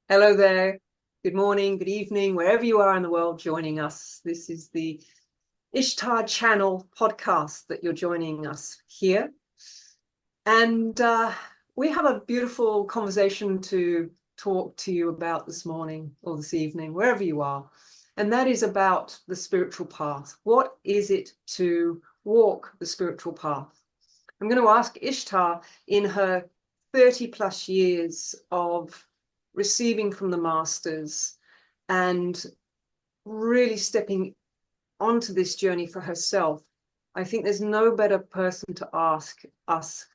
Hello there. Good morning, good evening, wherever you are in the world joining us. This is the Ishtar channel podcast that you're joining us here. And we have a beautiful conversation to talk to you about this morning or this evening, wherever you are. And that is about the spiritual path. What is it to walk the spiritual path? I'm going to ask Ishtar, in her 30 plus years of receiving from the masters and really stepping onto this journey for herself, I think there's no better person to ask us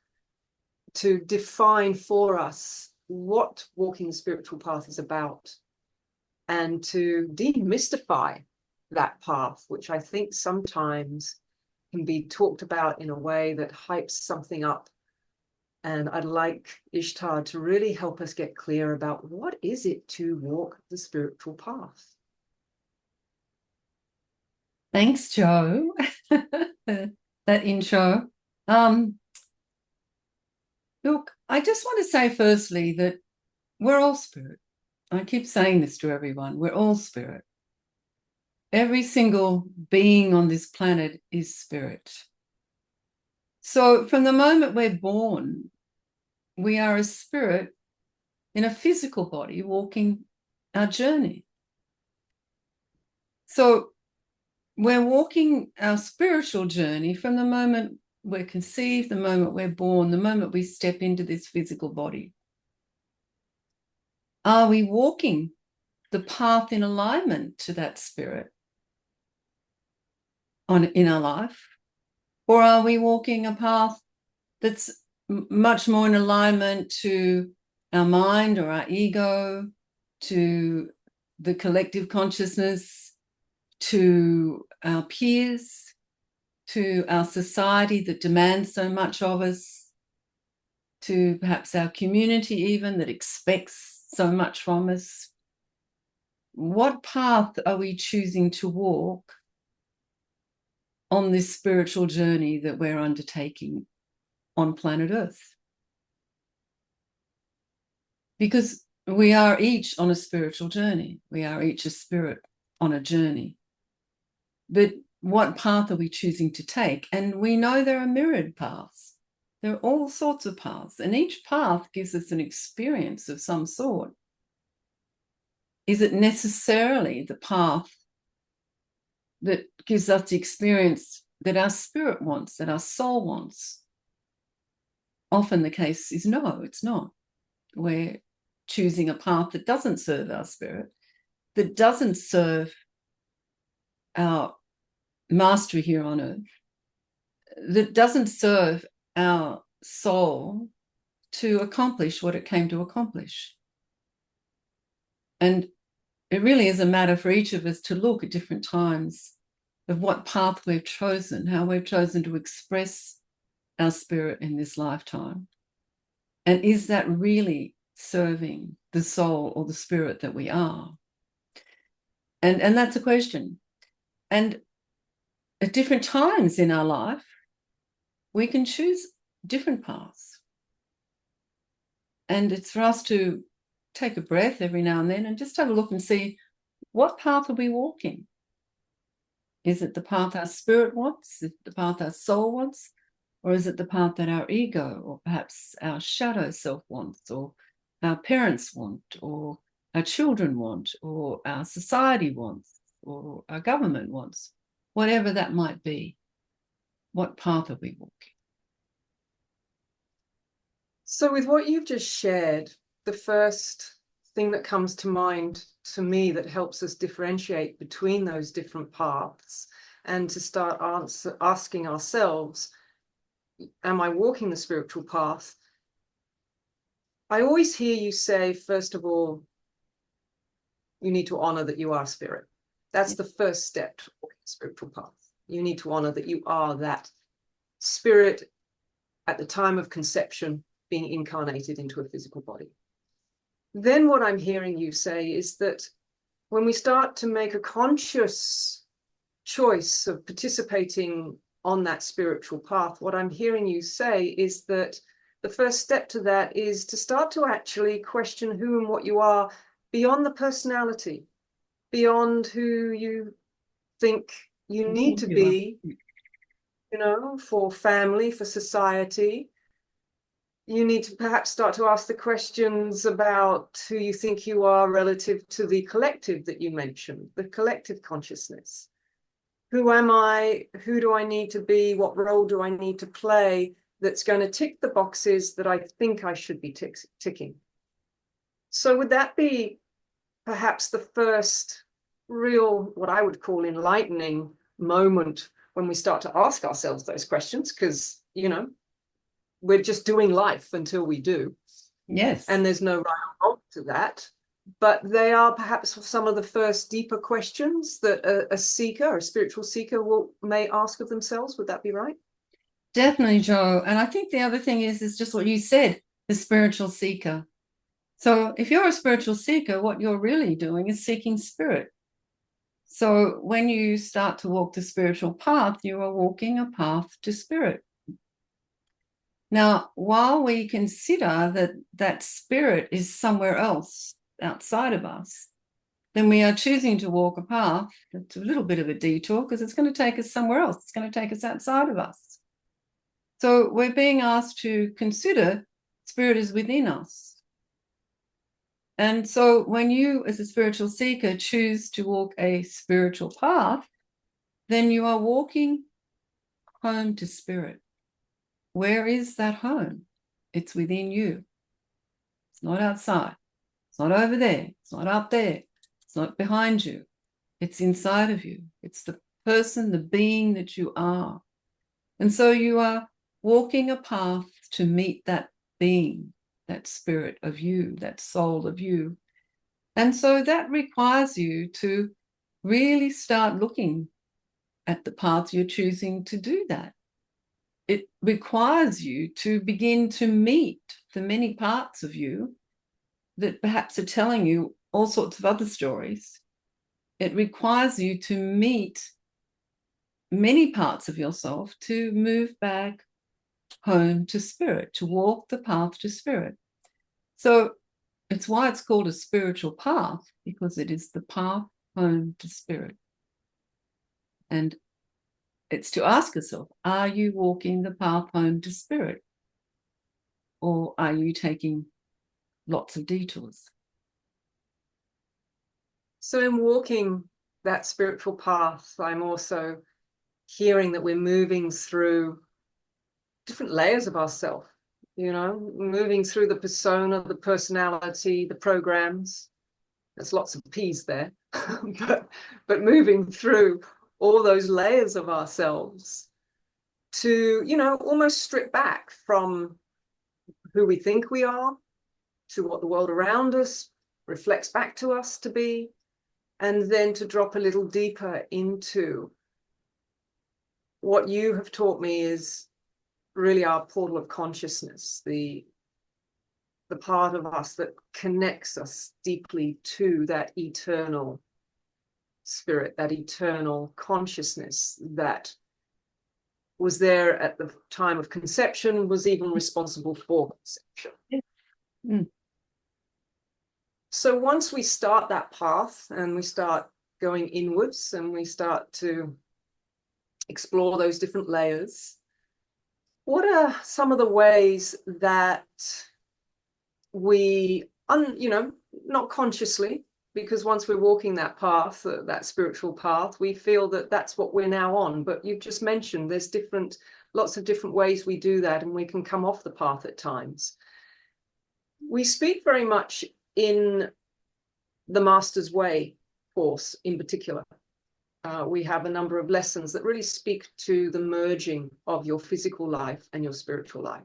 to define for us what walking the spiritual path is about and to demystify that path, which I think sometimes can be talked about in a way that hypes something up. And I'd like Ishtar to really help us get clear about what is it to walk the spiritual path. Thanks, Joe, that intro. Look, I just want to say firstly that we're all spirit. I keep saying this to everyone. We're all spirit. Every single being on this planet is spirit. So from the moment we're born, we are a spirit in a physical body walking our journey. So we're walking our spiritual journey from the moment we're conceived, the moment we're born, the moment we step into this physical body. Are we walking the path in alignment to that spirit in our life? Or are we walking a path that's much more in alignment to our mind or our ego, to the collective consciousness, to our peers, to our society that demands so much of us, to perhaps our community even that expects so much from us? What path are we choosing to walk on this spiritual journey that we're undertaking on planet Earth? Because we are each on a spiritual journey. We are each a spirit on a journey. But what path are we choosing to take? And we know there are mirrored paths. There are all sorts of paths, and each path gives us an experience of some sort. Is it necessarily the path that gives us the experience that our spirit wants, that our soul wants? Often the case is no, it's not. We're choosing a path that doesn't serve our spirit, that doesn't serve our mastery here on earth, that doesn't serve our soul to accomplish what it came to accomplish. And it really is a matter for each of us to look at different times of what path we've chosen, how we've chosen to express our spirit in this lifetime. And is that really serving the soul or the spirit that we are? And that's a question. And at different times in our life, we can choose different paths. And it's for us to take a breath every now and then and just have a look and see, what path are we walking? Is it the path our spirit wants? Is it the path our soul wants? Or is it the path that our ego or perhaps our shadow self wants, or our parents want, or our children want, or our society wants, or our government wants? Whatever that might be, what path are we walking? So with what you've just shared, the first thing that comes to mind to me that helps us differentiate between those different paths and to start asking ourselves, am I walking the spiritual path? I always hear you say, first of all, you need to honor that you are spirit. That's the first step to walking the spiritual path. You need to honor that you are that spirit at the time of conception being incarnated into a physical body. Then what I'm hearing you say is that when we start to make a conscious choice of participating on that spiritual path, what I'm hearing you say is that the first step to that is to start to actually question who and what you are beyond the personality, beyond who you think you need to be, you know, for family, for society. You need to perhaps start to ask the questions about who you think you are relative to the collective that you mentioned, the collective consciousness. Who am I? Who do I need to be? What role do I need to play that's going to tick the boxes that I think I should be ticking? So would that be perhaps the first real, what I would call enlightening moment when we start to ask ourselves those questions? Because, you know, we're just doing life until we do. Yes. And there's no right or wrong to that. But they are perhaps some of the first deeper questions that a seeker, a spiritual seeker, may ask of themselves. Would that be right? Definitely, Joe. And I think the other thing is just what you said, the spiritual seeker. So if you're a spiritual seeker, what you're really doing is seeking spirit. So when you start to walk the spiritual path, you are walking a path to spirit. Now, while we consider that that spirit is somewhere else outside of us, then we are choosing to walk a path that's a little bit of a detour because it's going to take us somewhere else. It's going to take us outside of us. So we're being asked to consider spirit is within us. And so when you, as a spiritual seeker, choose to walk a spiritual path, then you are walking home to spirit. Where is that home? It's within you. It's not outside. It's not over there. It's not up there. It's not behind you. It's inside of you. It's the person, the being that you are. And so you are walking a path to meet that being, that spirit of you, that soul of you. And so that requires you to really start looking at the path you're choosing to do that. It requires you to begin to meet the many parts of you that perhaps are telling you all sorts of other stories. It requires you to meet many parts of yourself to move back home to spirit, to walk the path to spirit. So it's why it's called a spiritual path, because it is the path home to spirit. And it's to ask yourself, are you walking the path home to spirit? Or are you taking lots of detours? So in walking that spiritual path, I'm also hearing that we're moving through different layers of ourselves, you know, moving through the persona, the personality, the programs. There's lots of P's there, but moving through all those layers of ourselves to, you know, almost strip back from who we think we are to what the world around us reflects back to us to be, and then to drop a little deeper into what you have taught me is really our portal of consciousness, the part of us that connects us deeply to that eternal spirit, that eternal consciousness that was there at the time of conception, was even responsible for conception. Mm. So once we start that path and we start going inwards and we start to explore those different layers, what are some of the ways that we, you know, not consciously, because once we're walking that path, that spiritual path, we feel that that's what we're now on. But you've just mentioned there's lots of different ways we do that, and we can come off the path at times. We speak very much in the Master's Way course in particular. We have a number of lessons that really speak to the merging of your physical life and your spiritual life.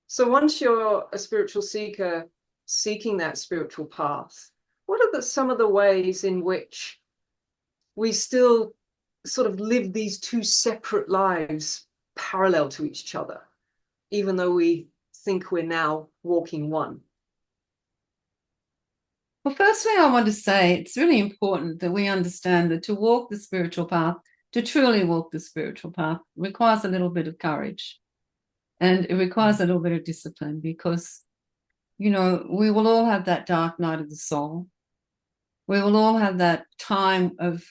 So once you're a spiritual seeker seeking that spiritual path, what are some of the ways in which we still sort of live these two separate lives parallel to each other, even though we think we're now walking one? Well, firstly, I want to say it's really important that we understand that to walk the spiritual path, to truly walk the spiritual path, requires a little bit of courage. And it requires a little bit of discipline because, you know, we will all have that dark night of the soul. We will all have that time of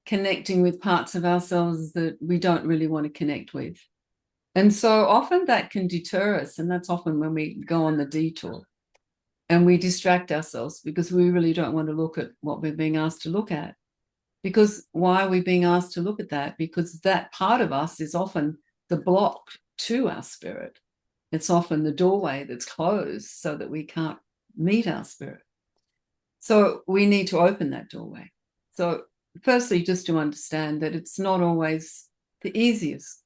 connecting with parts of ourselves that we don't really want to connect with. And so often that can deter us. And that's often when we go on the detour and we distract ourselves because we really don't want to look at what we're being asked to look at. Because why are we being asked to look at that? Because that part of us is often the block to our spirit. It's often the doorway that's closed so that we can't meet our spirit. So we need to open that doorway. So firstly, just to understand that it's not always the easiest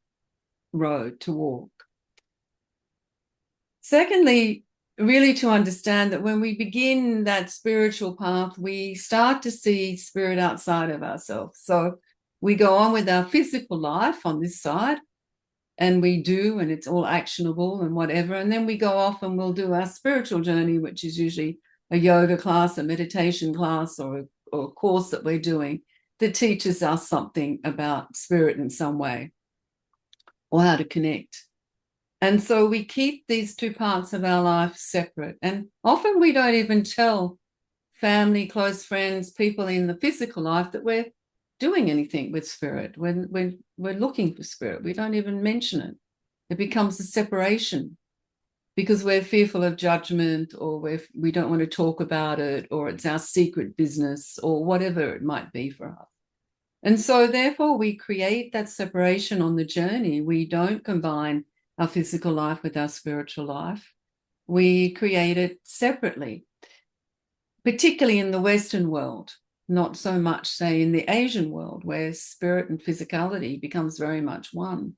road to walk. Secondly, really to understand that when we begin that spiritual path, we start to see spirit outside of ourselves. So we go on with our physical life on this side, and we do, and it's all actionable and whatever. And then we go off and we'll do our spiritual journey, which is usually a yoga class, a meditation class, or a course that we're doing that teaches us something about spirit in some way or how to connect. And so we keep these two parts of our life separate. And often we don't even tell family, close friends, people in the physical life that we're doing anything with spirit. When we're looking for spirit, we don't even mention it. It becomes a separation because we're fearful of judgment, or we don't want to talk about it, or it's our secret business, or whatever it might be for us. And so therefore we create that separation on the journey. We don't combine our physical life with our spiritual life. We create it separately, particularly in the Western world, not so much, say, in the Asian world, where spirit and physicality becomes very much one.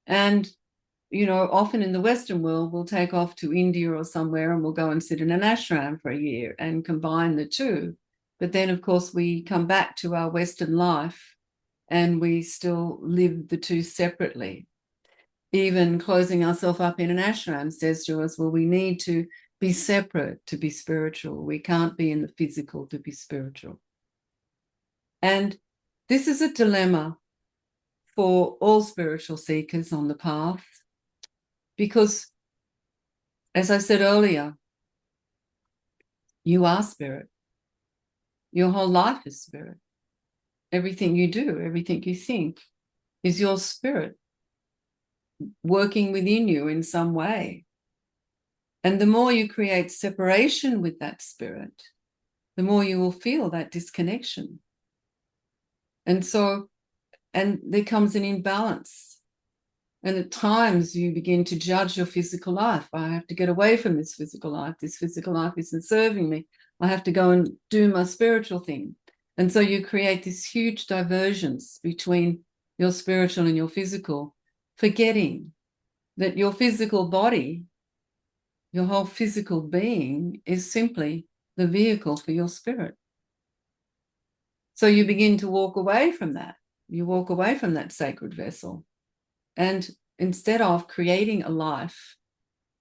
And, you know, often in the Western world, we'll take off to India or somewhere and we'll go and sit in an ashram for a year and combine the two. But then, of course, we come back to our Western life and we still live the two separately. Even closing ourselves up in an ashram says to us, well, we need to be separate to be spiritual. We can't be in the physical to be spiritual. And this is a dilemma for all spiritual seekers on the path, because, as I said earlier, you are spirit. Your whole life is spirit. Everything you do, everything you think is your spirit working within you in some way. And the more you create separation with that spirit, the more you will feel that disconnection. And so, and there comes an imbalance. And at times you begin to judge your physical life. I have to get away from this physical life. This physical life isn't serving me. I have to go and do my spiritual thing. And so you create this huge divergence between your spiritual and your physical, forgetting that your physical body, your whole physical being, is simply the vehicle for your spirit. So you begin to walk away from that. You walk away from that sacred vessel. And instead of creating a life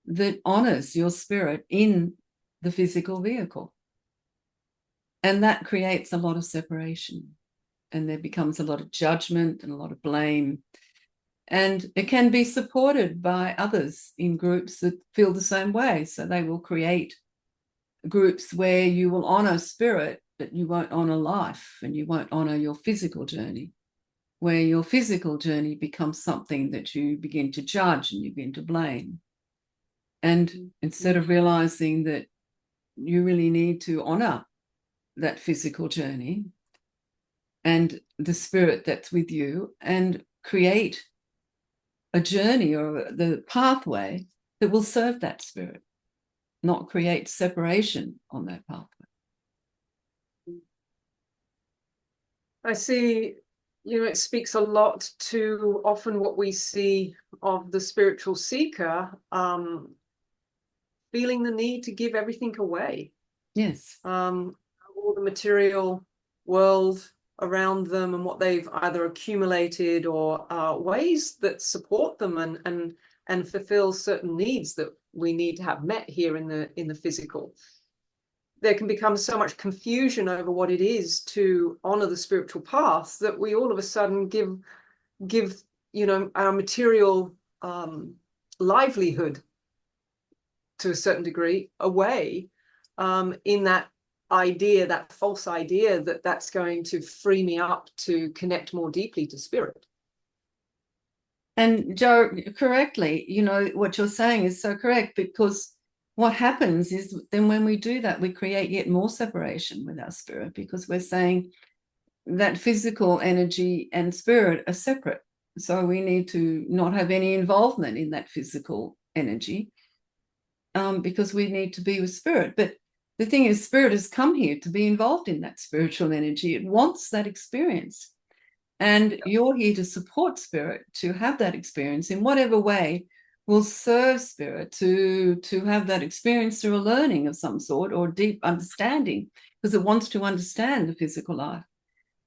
that honors your spirit in the physical vehicle. And that creates a lot of separation. And there becomes a lot of judgment and a lot of blame. And it can be supported by others in groups that feel the same way. So they will create groups where you will honor spirit, but you won't honor life, and you won't honor your physical journey, where your physical journey becomes something that you begin to judge and you begin to blame. And instead of realizing that you really need to honor that physical journey and the spirit that's with you, and create a journey or the pathway that will serve that spirit, not create separation on that pathway. I see, you know, it speaks a lot to often what we see of the spiritual seeker, feeling the need to give everything away. Yes. All the material world around them and what they've either accumulated or ways that support them and fulfill certain needs that we need to have met here in the physical. There can become so much confusion over what it is to honor the spiritual path that we all of a sudden give you know, our material livelihood to a certain degree away, in that idea, that false idea that that's going to free me up to connect more deeply to spirit. And Joe, correctly, what you're saying is so correct, because what happens is then when we do that, we create yet more separation with our spirit, because we're saying that physical energy and spirit are separate. So we need to not have any involvement in that physical energy, because we need to be with spirit. But the thing is, spirit has come here to be involved in that spiritual energy. It wants that experience. And you're here to support spirit to have that experience in whatever way will serve spirit to have that experience through a learning of some sort or deep understanding, because it wants to understand the physical life.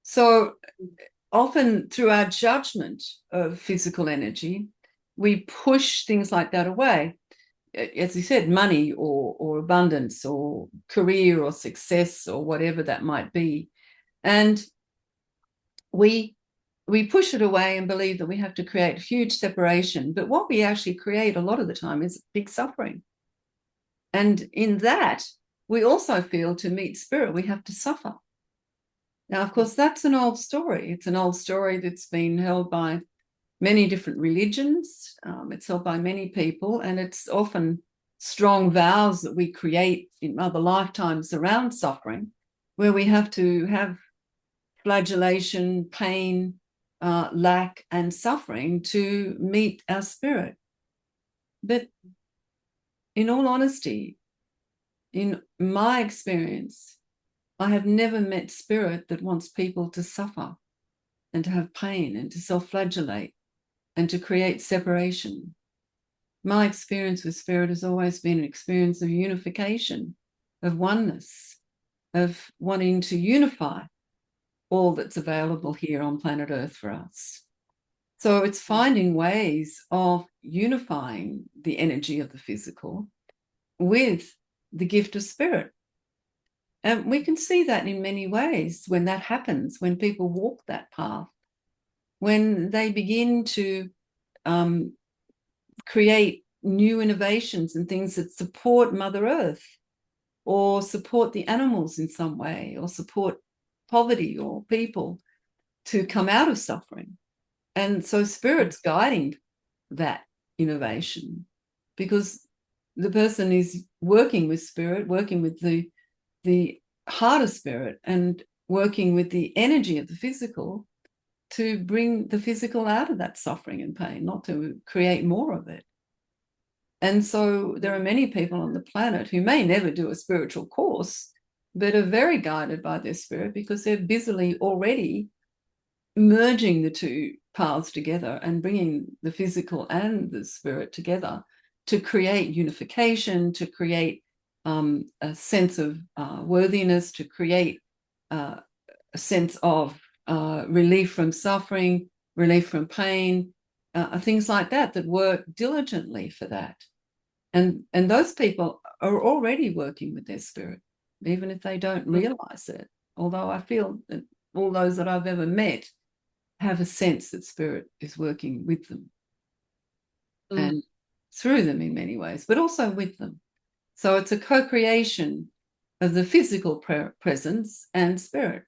So often through our judgment of physical energy, we push things like that away. As you said, money or abundance or career or success or whatever that might be. And we push it away and believe that we have to create huge separation. But what we actually create a lot of the time is big suffering. And in that, we also feel to meet spirit, we have to suffer. Now, of course, that's an old story. It's an old story that's been held by many different religions. It's held by many people, and it's often strong vows that we create in other lifetimes around suffering, where we have to have flagellation, pain, lack, and suffering to meet our spirit. But in all honesty, in my experience, I have never met spirit that wants people to suffer and to have pain and to self-flagellate and to create separation. My experience with spirit has always been an experience of unification, of oneness, of wanting to unify all that's available here on planet Earth for us. So it's finding ways of unifying the energy of the physical with the gift of spirit. And we can see that in many ways when that happens, when people walk that path, when they begin to create new innovations and things that support Mother Earth or support the animals in some way or support poverty or people to come out of suffering. And so spirit's guiding that innovation, because the person is working with spirit, working with the heart of spirit and working with the energy of the physical to bring the physical out of that suffering and pain, not to create more of it. And so there are many people on the planet who may never do a spiritual course, but are very guided by their spirit because they're busily already merging the two paths together and bringing the physical and the spirit together to create unification, to create a sense of worthiness, to create a sense of relief from suffering, relief from pain, things like that, that work diligently for that. And those people are already working with their spirit, even if they don't realize it. Although I feel that all those that I've ever met have a sense that spirit is working with them and through them in many ways, but also with them. So it's a co-creation of the physical presence and spirit.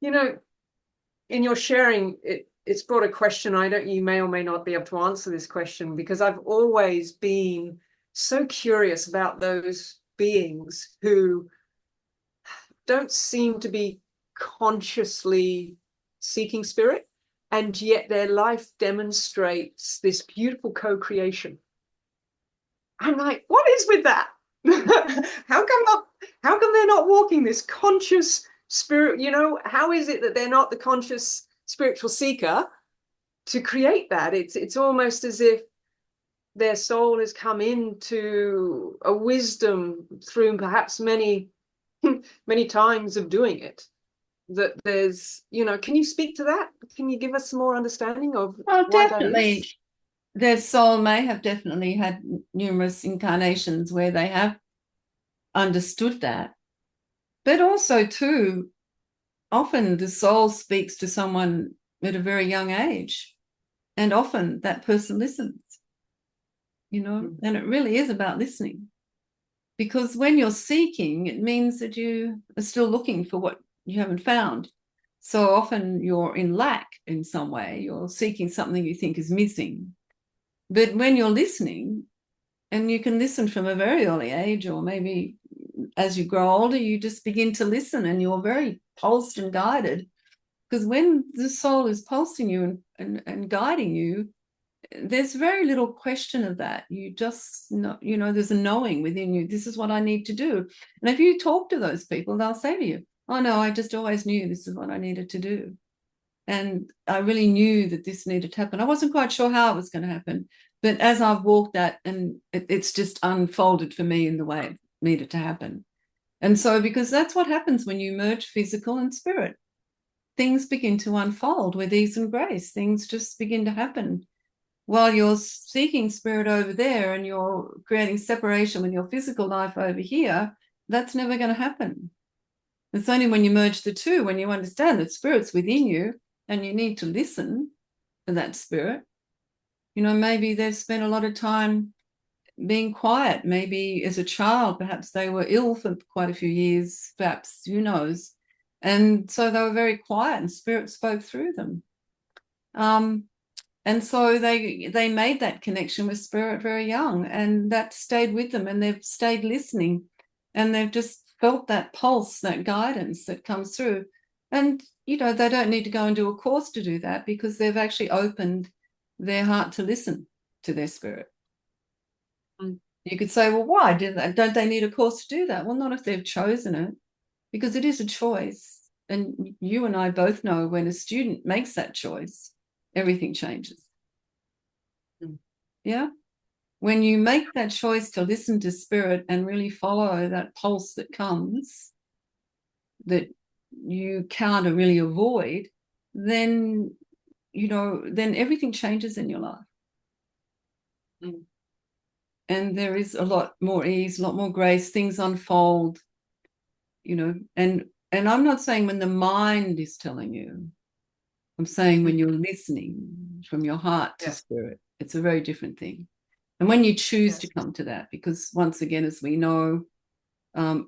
You know, in your sharing, it's brought a question. You may or may not be able to answer this question, because I've always been so curious about those beings who don't seem to be consciously seeking spirit, and yet their life demonstrates this beautiful co-creation. I'm like, what is with that? How come they're not walking this conscious spirit? How is it that they're not the conscious spiritual seeker to create that? It's almost as if their soul has come into a wisdom through perhaps many times of doing it, that there's, can you speak to that? Can you give us some more understanding of Well, why definitely. that is? Their soul may have definitely had numerous incarnations where they have understood that. But also, too, often the soul speaks to someone at a very young age. And often that person listens, and it really is about listening. Because when you're seeking, it means that you are still looking for what you haven't found. So often you're in lack in some way. You're seeking something you think is missing. But when you're listening, and you can listen from a very early age, or maybe as you grow older, you just begin to listen and you're very pulsed and guided. Because when the soul is pulsing you and guiding you, there's very little question of that. You just know, there's a knowing within you. This is what I need to do. And if you talk to those people, they'll say to you, oh no, I just always knew this is what I needed to do. And I really knew that this needed to happen. I wasn't quite sure how it was going to happen, but as I've walked that, and it's just unfolded for me in the way it needed to happen. And so, because that's what happens when you merge physical and spirit, things begin to unfold with ease and grace. Things just begin to happen. While you're seeking spirit over there and you're creating separation with your physical life over here, that's never going to happen. It's only when you merge the two, when you understand that spirit's within you and you need to listen to that spirit. Maybe they've spent a lot of time being quiet. Maybe as a child, perhaps they were ill for quite a few years, perhaps, who knows. And so they were very quiet and spirit spoke through them. And so they made that connection with spirit very young, and that stayed with them, and they've stayed listening, and they've just felt that pulse, that guidance that comes through. And, they don't need to go and do a course to do that, because they've actually opened their heart to listen to their spirit. You could say, well, why? Don't they need a course to do that? Well, not if they've chosen it, because it is a choice. And you and I both know when a student makes that choice, everything changes. Yeah. When you make that choice to listen to spirit and really follow that pulse that comes, that you can't really avoid, then, then everything changes in your life. And there is a lot more ease, a lot more grace, things unfold, and I'm not saying when the mind is telling you. I'm saying when you're listening from your heart to spirit, it's a very different thing. And when you choose to come to that, because once again, as we know,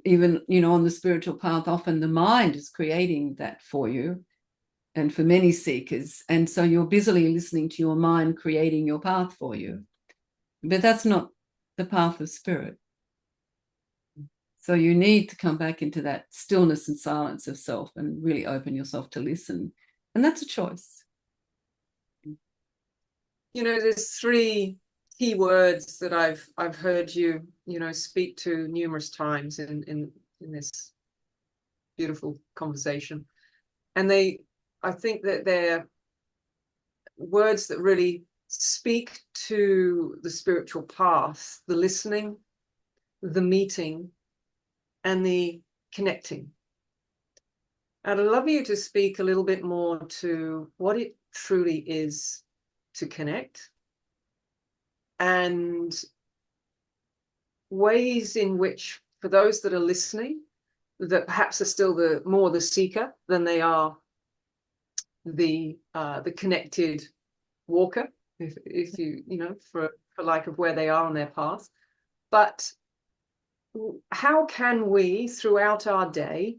even, on the spiritual path, often the mind is creating that for you and for many seekers. And so you're busily listening to your mind creating your path for you. But that's not the path of spirit. So you need to come back into that stillness and silence of self and really open yourself to listen. And that's a choice. There's three key words that I've heard you, speak to numerous times in this beautiful conversation. And I think that they're words that really speak to the spiritual path: the listening, the meeting, and the connecting. And I'd love you to speak a little bit more to what it truly is to connect, and ways in which, for those that are listening, that perhaps are still the seeker than they are the connected walker, if you for lack of where they are on their path. But how can we, throughout our day,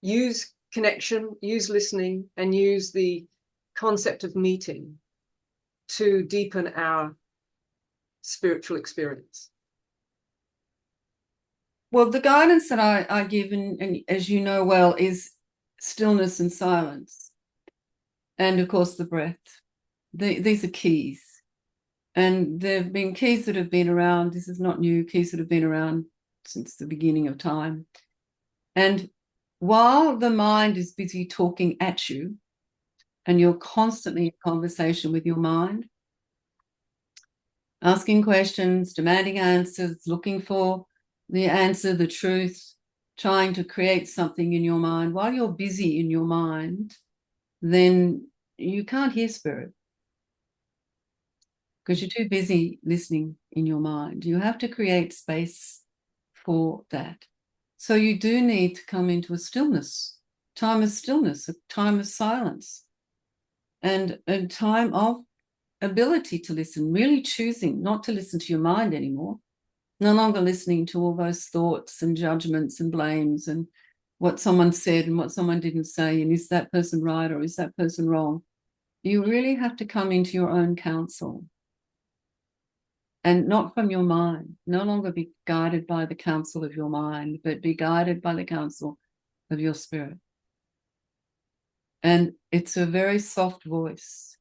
use connection, use listening, and use the concept of meeting to deepen our spiritual experience? Well, the guidance that I give, and as you know well, is stillness and silence. And of course, the breath. These are keys. And there have been keys that have been around. This is not new, keys that have been around since the beginning of time. And while the mind is busy talking at you, and you're constantly in conversation with your mind, asking questions, demanding answers, looking for the answer, the truth, trying to create something in your mind, while you're busy in your mind, then you can't hear spirit, because you're too busy listening in your mind. You have to create space for that. So you do need to come into a stillness, time of stillness, a time of silence. and a time of ability to listen, really choosing not to listen to your mind anymore, no longer listening to all those thoughts and judgments and blames and what someone said and what someone didn't say, and is that person right or is that person wrong? You really have to come into your own counsel, and not from your mind. No longer be guided by the counsel of your mind, but be guided by the counsel of your spirit. And it's a very soft voice.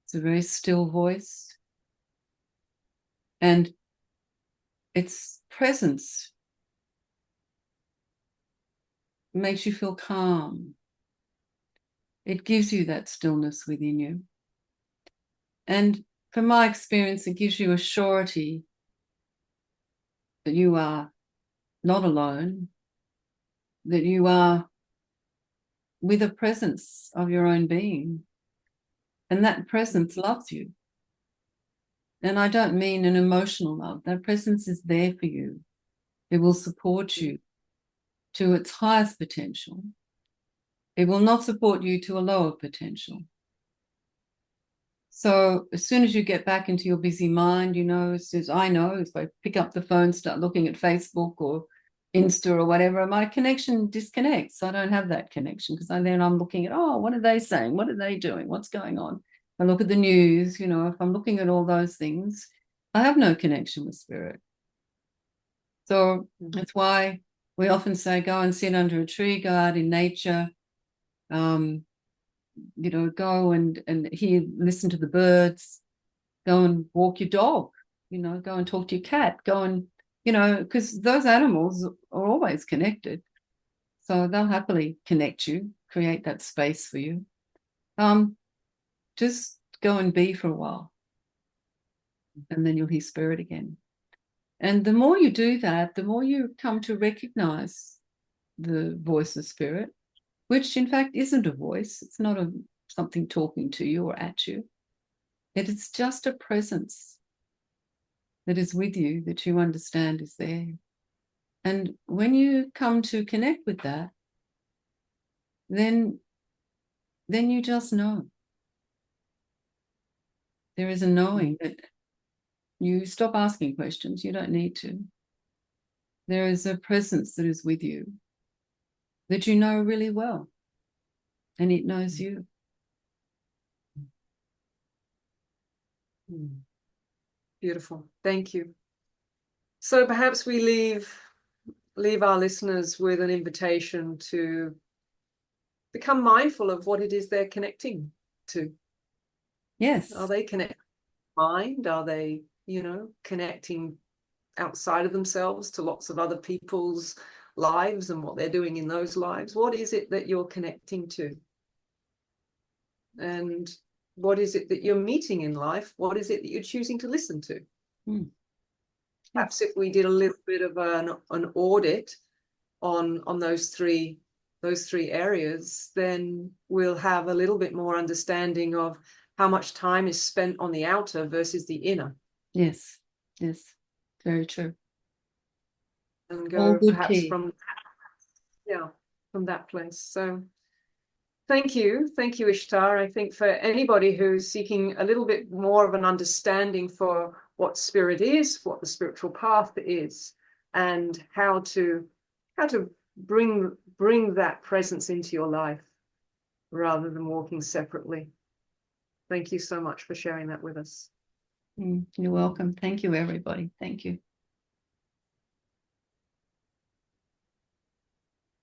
It's a very still voice. And its presence makes you feel calm. It gives you that stillness within you. And from my experience, it gives you a surety that you are not alone, that you are with a presence of your own being. And that presence loves you. And I don't mean an emotional love. That presence is there for you. It will support you to its highest potential. It will not support you to a lower potential. So as soon as you get back into your busy mind, as soon as I know, if I pick up the phone, start looking at Facebook or Insta or whatever, my connection disconnects. I don't have that connection because then I'm looking at, what are they saying? What are they doing? What's going on? I look at the news, if I'm looking at all those things, I have no connection with spirit. So that's why we often say, go and sit under a tree, go out in nature, go and listen to the birds, go and walk your dog, go and talk to your cat, go and, because those animals are always connected. So they'll happily connect you, create that space for you. Just go and be for a while, and then you'll hear spirit again. And the more you do that, the more you come to recognize the voice of spirit, which in fact isn't a voice. It's not something talking to you or at you. It's just a presence that is with you, that you understand is there. And when you come to connect with that, then you just know. There is a knowing that you stop asking questions. You don't need to. There is a presence that is with you that you know really well, and it knows you. Beautiful. Thank you. So perhaps we leave our listeners with an invitation to become mindful of what it is they're connecting to. Yes. Are they connecting to mind? Are they, connecting outside of themselves to lots of other people's lives and what they're doing in those lives? What is it that you're connecting to? And what is it that you're meeting in life? What is it that you're choosing to listen to? Perhaps if we did a little bit of an audit on those three areas, then we'll have a little bit more understanding of how much time is spent on the outer versus the inner. Yes, very true. And go perhaps from that place. So thank you, Ishtar. I think for anybody who's seeking a little bit more of an understanding for what spirit is, what the spiritual path is, and how to bring that presence into your life rather than walking separately. Thank you so much for sharing that with us. You're welcome. Thank you, everybody. Thank you.